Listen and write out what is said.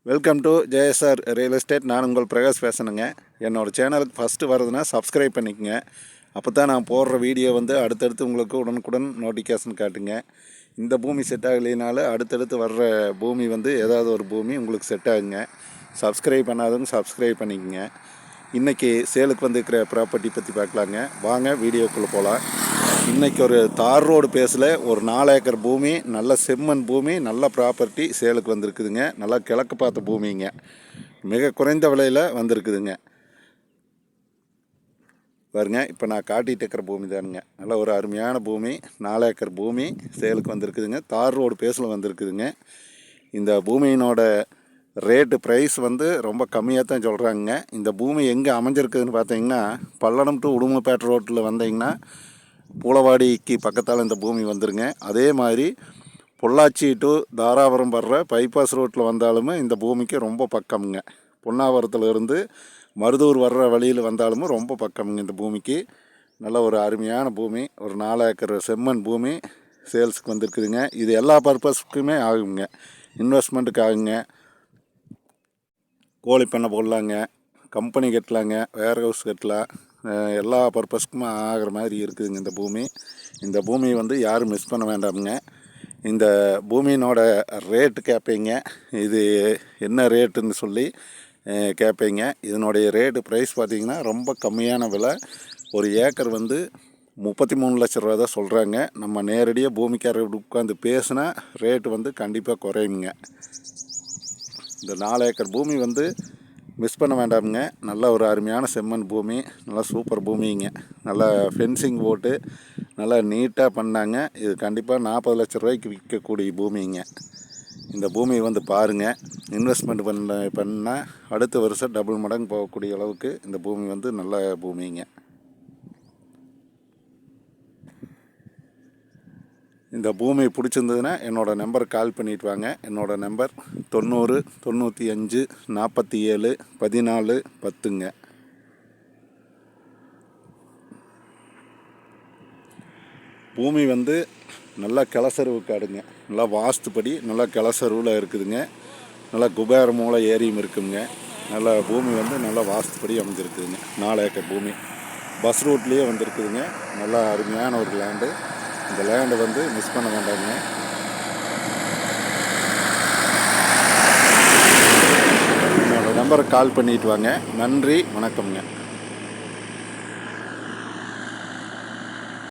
Welcome to JSR real estate. நான் உங்கள் பிரகாஷ் பேசணுங்க. என்னோடய சேனலுக்கு ஃபஸ்ட்டு வருதுன்னா சப்ஸ்கிரைப் பண்ணிக்கங்க. அப்போ தான் நான் போடுற வீடியோ அடுத்தடுத்து உங்களுக்கு உடனுக்குடன் நோட்டிஃபிகேஷன் காட்டுங்க. இந்த பூமி செட் ஆகலைனால அடுத்தடுத்து வர்ற பூமி ஏதாவது ஒரு பூமி உங்களுக்கு செட் ஆகுங்க. சப்ஸ்கிரைப் பண்ணாதவங்க சப்ஸ்கிரைப் பண்ணிக்கங்க. இன்றைக்கி சேலுக்கு இருக்கிற ப்ராப்பர்ட்டி பற்றி பார்க்கலாங்க. வாங்க வீடியோக்குள்ளே போகலாம். இன்றைக்கி ஒரு தார் ரோடு பேஸில் ஒரு 4 ஏக்கர் பூமி, நல்ல செம்மண் பூமி, நல்ல ப்ராப்பர்ட்டி சேலுக்கு வந்திருக்குதுங்க. நல்லா கிழக்கு பார்த்த பூமிங்க, மிக குறைந்த விலையில் வந்திருக்குதுங்க. பாருங்க, இப்போ நான் காட்டிகிட்டு இருக்கிற பூமி தானுங்க. நல்ல ஒரு அருமையான பூமி, 4 ஏக்கர் பூமி சேலுக்கு வந்திருக்குதுங்க. தார் ரோடு பேஸில் வந்திருக்குதுங்க. இந்த பூமியினோட ரேட்டு ப்ரைஸ் ரொம்ப கம்மியாக தான் சொல்கிறாங்க. இந்த பூமி எங்கே அமைஞ்சிருக்குதுன்னு பார்த்தீங்கன்னா, பல்லடம் டு உடுமப்பேட்டை ரோட்டில் வந்தீங்கன்னா பூலவாடிக்கு பக்கத்தால் இந்த பூமி வந்துருங்க. அதே மாதிரி பொள்ளாச்சி டு தாராபுரம் வர்ற பைபாஸ் ரோட்டில் வந்தாலுமே இந்த பூமிக்கு ரொம்ப பக்கம்ங்க. பொன்னாவரத்துலேருந்து மருதூர் வர்ற வழியில் வந்தாலும் ரொம்ப பக்கம்ங்க இந்த பூமிக்கு. நல்ல ஒரு அருமையான பூமி, ஒரு 4 ஏக்கர் செம்மண் பூமி சேல்ஸுக்கு வந்திருக்குதுங்க. இது எல்லா பர்பஸ்க்குமே ஆகுங்க. இன்வெஸ்ட்மெண்ட்டுக்கு ஆகுங்க, கோழி பண்ணை போடலாங்க, கம்பெனி கட்டலாங்க, வேர் ஹவுஸ் கட்டலாம், எல்லா பர்பஸ்க்குமே ஆகிற மாதிரி இருக்குதுங்க இந்த பூமி. இந்த பூமி யாரும் மிஸ் பண்ண வேண்டாமுங்க. இந்த பூமியினோட ரேட்டு கேட்பீங்க, இது என்ன ரேட்டுன்னு சொல்லி கேட்பீங்க. இதனுடைய ரேட்டு ப்ரைஸ் பார்த்திங்கன்னா ரொம்ப கம்மியான விலை. ஒரு ஏக்கர் 33 லட்ச ரூபா தான் சொல்கிறாங்க. நம்ம நேரடியாக பூமிக்காரர் உட்காந்து பேசினா ரேட்டு கண்டிப்பாக குறையுங்க. இந்த 4 ஏக்கர் பூமி மிஸ் பண்ண வேண்டாமுங்க. நல்ல ஒரு அருமையான செம்மண் பூமி, நல்லா சூப்பர் பூமிங்க. நல்லா ஃபென்சிங் போட்டு நல்லா நீட்டாக பண்ணாங்க. இது கண்டிப்பாக 40 லட்ச ரூபாய்க்கு விற்கக்கூடிய பூமிங்க. இந்த பூமி பாருங்கள், இன்வெஸ்ட்மெண்ட் பண்ணால் அடுத்த வருஷம் டபுள் மடங்கு போகக்கூடிய அளவுக்கு இந்த பூமி நல்ல பூமிங்க. இந்த பூமி பிடிச்சிருந்ததுன்னா என்னோடய நம்பருக்கு கால் பண்ணிவிட்டு வாங்க. என்னோடய நம்பர் 90 95 47 14 10ங்க. பூமி நல்லா கிளசருவு காடுங்க. நல்லா வாஸ்துப்படி நல்லா கிளசருவில் இருக்குதுங்க. நல்லா குபேர மூலை ஏரியும் இருக்குங்க. நல்லா பூமி நல்லா வாஸ்துப்படி அமைஞ்சிருக்குதுங்க. 4 ஏக்கர் பூமி பஸ் ரூட்லேயே இருக்குதுங்க. நல்லா அருமையான ஒரு லேண்டு. இந்த லேண்டு மிஸ் பண்ண வேண்டாங்க. என்னோடய நம்பருக்கு கால் பண்ணிவிட்டு வாங்க. நன்றி, வணக்கம்ங்க.